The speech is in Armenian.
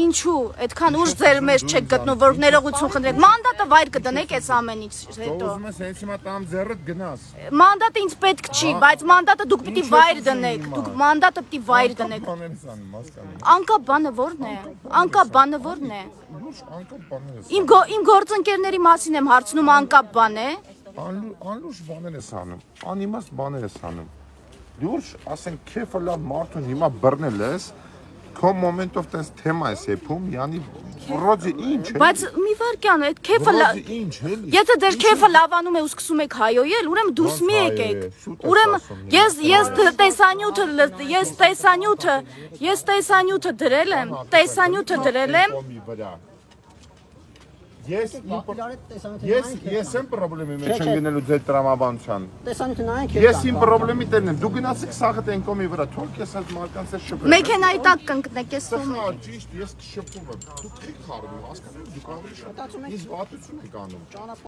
ինչու այդքան ուշ ձեր մեջ չեք գտնում, որ ներողություն խնդրեք։ Մանդատը վայր կդնեք այս ամենից հետո։ Ուզում ես հենց հիմա տամ ձեռդ գնաս։ Մանդատը ինձ պետք չի, բայց մանդատը դուք պիտի վայր դնեք։ Դուք մանդատը պիտի վայր դնեք։ Անկապ բանը ո՞րն է։ Անկապ բանը ո՞րն է։ Իմ գործընկերների մասին եմ հարցնում, անկապ բան է։ Անլուրջ բաներ ես անում, անիմաստ բաներ ես անում։ Լուրջ, ասենք քեֆը լավ մարդուն հիմա բռնել ես, քո մոմենտով տես թեմա ես եփում, յանի ռոզի ինչ է։ Բայց մի վարքյան այդ քեֆը եթե դեր քեֆը լավանում է ու սկսում եք հայոյել, ուրեմն դուրս մի եկեք։ Ուրեմն ես տեսանյութը դրել եմ, Ես եմ պրոբլեմի մեջ եմ գնելու ձեր տրամաբանության։ Ես իմ պրոբլեմի տերն եմ։ Դու գնացիք սաղդ են կոմի վրա, թող ես այդ մարդկանց ես շփում։ Մեքենայի տակ կընկնեք, ես ում եմ։ Ճիշտ, ես շփում եմ։ Դուք եք խառնում, հասկանում եք, դուք ավելի շատ ինձ վատություն եք անում։